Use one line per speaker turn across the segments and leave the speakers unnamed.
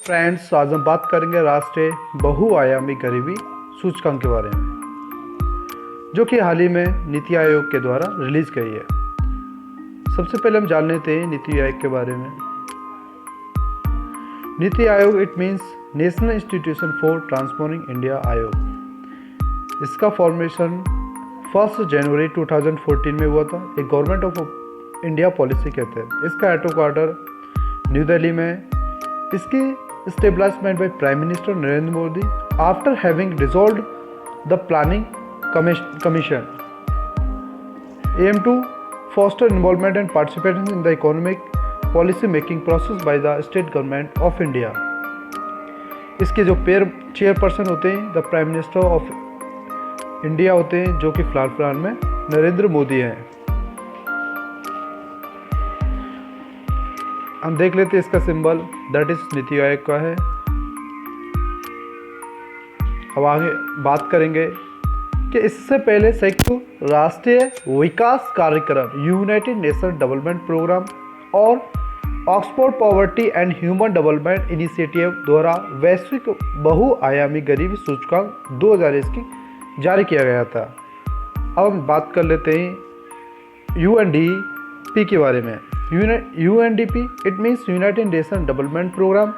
Friends, आज हम बात करेंगे राष्ट्रीय बहुआयामी गरीबी सूचकांक के बारे में, जो कि हाल ही में नीति आयोग के द्वारा रिलीज की है। सबसे पहले हम जान लेते हैं नीति आयोग के बारे में। NITI Aayog it means national institution for transforming India आयोग। इसका फॉर्मेशन 1 जनवरी 2014 में हुआ था। एक गवर्नमेंट ऑफ इंडिया पॉलिसी कहते हैं। इसका हेडक्वार्टर न्यू दिल्ली में। इसकी established by Prime Minister Narendra Modi after having dissolved the Planning Commission, aim to foster involvement and participation in the economic policy making process by the state government of India. इसके जो chairperson होते हैं the prime minister of India होते हैं, जो कि फिलहाल में नरेंद्र मोदी हैं। हम देख लेते हैं इसका symbol, that is NITI Aayog का है। अब आगे बात करेंगे कि इससे पहले संयुक्त राष्ट्रीय विकास कार्यक्रम यूनाइटेड नेशन डेवलपमेंट प्रोग्राम और Oxford poverty and human development initiative द्वारा वैश्विक बहुआयामी गरीबी सूचकांक 2021 की जारी किया गया था। अब हम बात कर लेते हैं यूएनडीपी के बारे में। UNDP it means united nation development programme.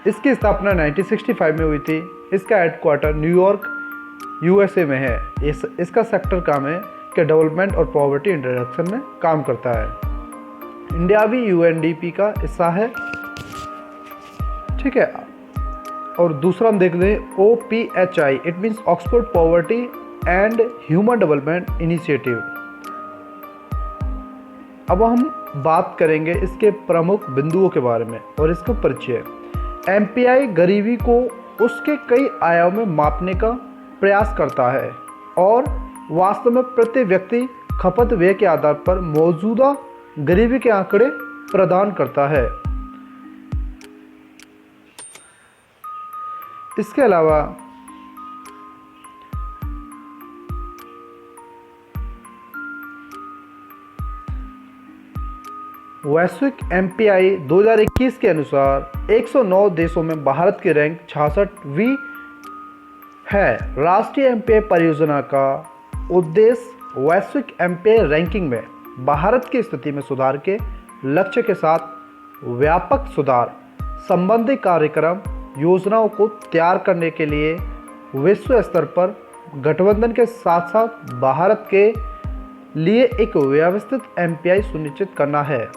इसकी स्थापना 1965 में हुई थी। इसका हेडक्वार्टर न्यूयॉर्क यूएसए में है। इसका सेक्टर काम है कि डेवलपमेंट और पॉवर्टी इंटरडक्शन में काम करता है। इंडिया भी यूएनडीपी का हिस्सा है, ठीक है। और दूसरा हम देख लें OPHI it means Oxford poverty and human development initiative. अब हम बात करेंगे इसके प्रमुख बिंदुओं के बारे में और इसका परिचय। MPI गरीबी को उसके कई आयामों में मापने का प्रयास करता है और वास्तव में प्रति व्यक्ति खपत व्यय के आधार पर मौजूदा गरीबी के आंकड़े प्रदान करता है। इसके अलावा वैश्विक MPI 2021 के अनुसार 109 देशों में भारत की रैंक 66वीं है। राष्ट्रीय MPI परियोजना का उद्देश्य वैश्विक MPI रैंकिंग में भारत की स्थिति में सुधार के लक्ष्य के साथ व्यापक सुधार संबंधी कार्यक्रम योजनाओं को तैयार करने के लिए विश्व स्तर पर गठबंधन के साथ साथ भारत के लिए एक व्यवस्थित MPI सुनिश्चित करना है।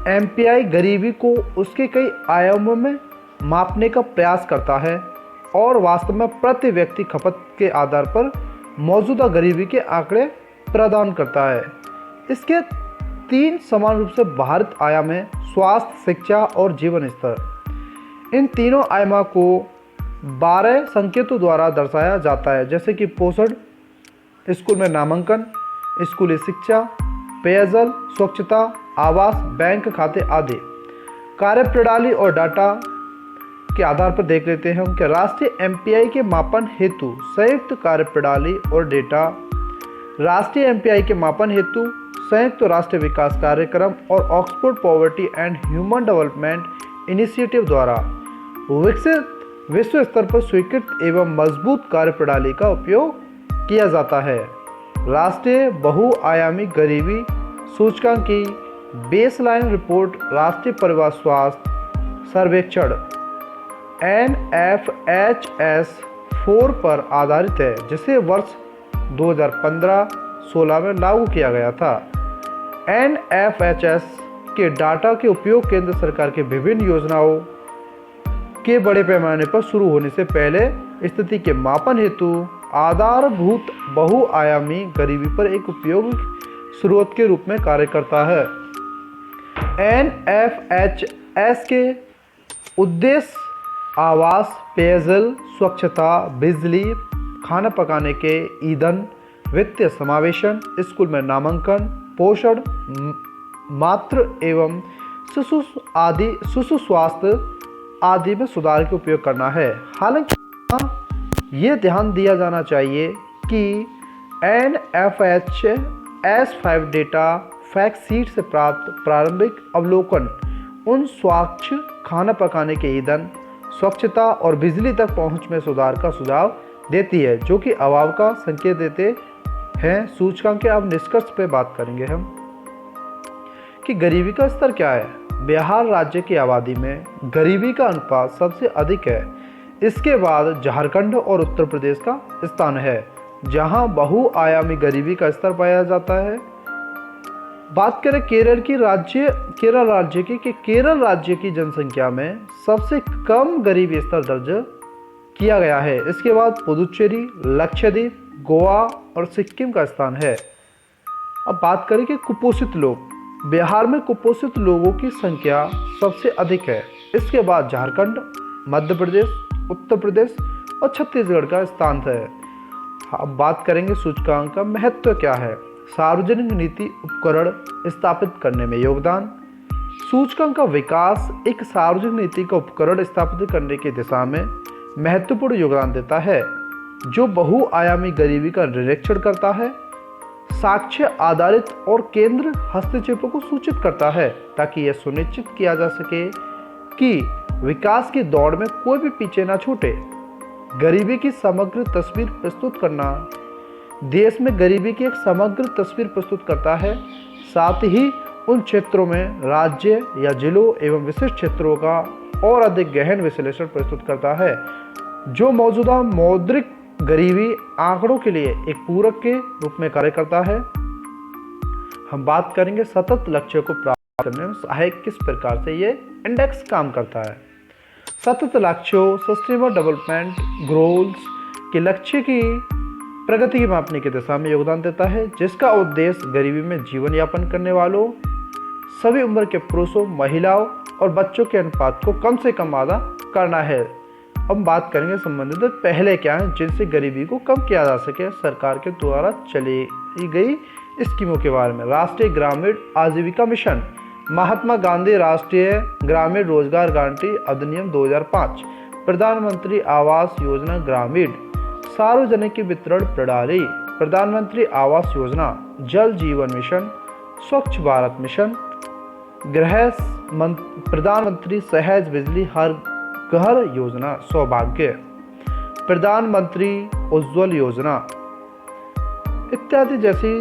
MPI गरीबी को उसके कई आयामों में मापने का प्रयास करता है और वास्तव में प्रति व्यक्ति खपत के आधार पर मौजूदा गरीबी के आंकड़े प्रदान करता है। इसके 3 समान रूप से भारित आयाम हैं: स्वास्थ्य, शिक्षा और जीवन स्तर। इन तीनों आयामों को 12 संकेतों द्वारा दर्शाया जाता है, जैसे कि पोषण, स्कूल में नामांकन, स्कूली शिक्षा, पेयजल, स्वच्छता, आवास, बैंक खाते आदि। कार्यप्रणाली और डाटा के आधार पर देख लेते हैं हम कि राष्ट्रीय MPI के मापन हेतु संयुक्त कार्यप्रणाली और डेटा। राष्ट्रीय MPI के मापन हेतु संयुक्त राष्ट्रीय विकास कार्यक्रम और Oxford poverty and human development initiative द्वारा विकसित विश्व स्तर पर स्वीकृत एवं मजबूत कार्यप्रणाली का उपयोग किया जाता है। राष्ट्रीय बहुआयामी गरीबी सूचकांक की बेसलाइन रिपोर्ट राष्ट्रीय परिवार स्वास्थ्य सर्वेक्षण NFHS 4 पर आधारित है, जिसे वर्ष 2015-16 में लागू किया गया था। NFHS के डाटा के उपयोग केंद्र सरकार के विभिन्न योजनाओं के बड़े पैमाने पर शुरू होने से पहले स्थिति के मापन हेतु आधारभूत बहुआयामी गरीबी पर एक उपयोगी स्रोत के रूप में कार्य करता है। NFHS के उद्देश्य आवास, पेयजल, स्वच्छता, बिजली, खाना पकाने के ईंधन, वित्तीय समावेशन, स्कूल में नामांकन, पोषण, मातृ एवं शिशु स्वास्थ्य आदि में सुधार के उपयोग करना है। हालांकि ये ध्यान दिया जाना चाहिए कि NFHS 5 डेटा फैक्ट शीट से प्राप्त प्रारंभिक अवलोकन उन स्वच्छ खाना पकाने के ईंधन, स्वच्छता और बिजली तक पहुंच में सुधार का सुझाव देती है, जो कि अभाव का संकेत देते हैं। सूचकांक के अब निष्कर्ष पे बात करेंगे हम कि गरीबी का स्तर क्या है। बिहार राज्य की आबादी में गरीबी का अनुपात सबसे अधिक है। इसके बाद झारखंड और उत्तर प्रदेश का स्थान है, जहां बहुआयामी गरीबी का स्तर पाया जाता है। बात करें केरल राज्य की कि केरल राज्य की जनसंख्या में सबसे कम गरीबी स्तर दर्ज किया गया है। इसके बाद पुदुचेरी, लक्षद्वीप, गोवा और सिक्किम का स्थान है। अब बात करें कि कुपोषित लोग। बिहार में कुपोषित लोगों की संख्या सबसे अधिक है। इसके बाद झारखंड, मध्य प्रदेश, उत्तर प्रदेश और छत्तीसगढ़ का स्थान है। अब बात करेंगे सूचकांक का महत्व क्या है। सार्वजनिक नीति उपकरण स्थापित करने में योगदान। सूचकांक का विकास एक सार्वजनिक नीति का उपकरण स्थापित करने की दिशा में महत्वपूर्ण योगदान देता है, जो बहुआयामी गरीबी का निरीक्षण करता है, साक्ष्य आधारित और केंद्र हस्तक्षेपों को सूचित करता है, ताकि यह सुनिश्चित किया जा सके कि विकास की दौड़ में कोई भी पीछे ना छूटे। गरीबी की समग्र तस्वीर प्रस्तुत करना देश में गरीबी की एक समग्र तस्वीर प्रस्तुत करता है, साथ ही उन क्षेत्रों में राज्य या जिलों एवं विशिष्ट क्षेत्रों का और अधिक गहन विश्लेषण प्रस्तुत करता है, जो मौजूदा मौद्रिक गरीबी आंकड़ों के लिए एक पूरक के रूप में कार्य करता है। हम बात करेंगे सतत लक्ष्य को प्राप्त करने में सहायक किस प्रकार से ये इंडेक्स काम करता है। सतत लक्ष्यों, सस्टेनेबल डेवलपमेंट गोल्स के लक्ष्य की प्रगति की मापने की दिशा में योगदान देता है, जिसका उद्देश्य गरीबी में जीवन यापन करने वालों, सभी उम्र के पुरुषों, महिलाओं और बच्चों के अनुपात को कम से कम आधा करना है। हम बात करेंगे संबंधित पहले क्या है जिनसे गरीबी को कम किया जा सके सरकार के द्वारा चली गई स्कीमों के बारे में। राष्ट्रीय ग्रामीण आजीविका मिशन, महात्मा गांधी राष्ट्रीय ग्रामीण रोजगार गारंटी अधिनियम 2005, प्रधानमंत्री आवास योजना ग्रामीण, सार्वजनिक वितरण प्रणाली, प्रधानमंत्री आवास योजना, जल जीवन मिशन, स्वच्छ भारत मिशन, प्रधानमंत्री सहज बिजली हर घर योजना, सौभाग्य, प्रधानमंत्री उज्ज्वल योजना इत्यादि जैसी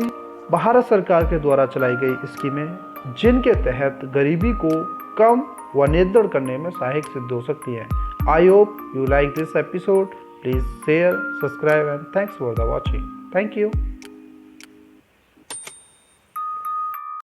भारत सरकार के द्वारा चलाई गई स्कीमें, जिनके तहत गरीबी को कम व नियंत्रण करने में सहायक सिद्ध हो सकती है। I hope you like this episode. Please share, subscribe and thanks for the watching. Thank you.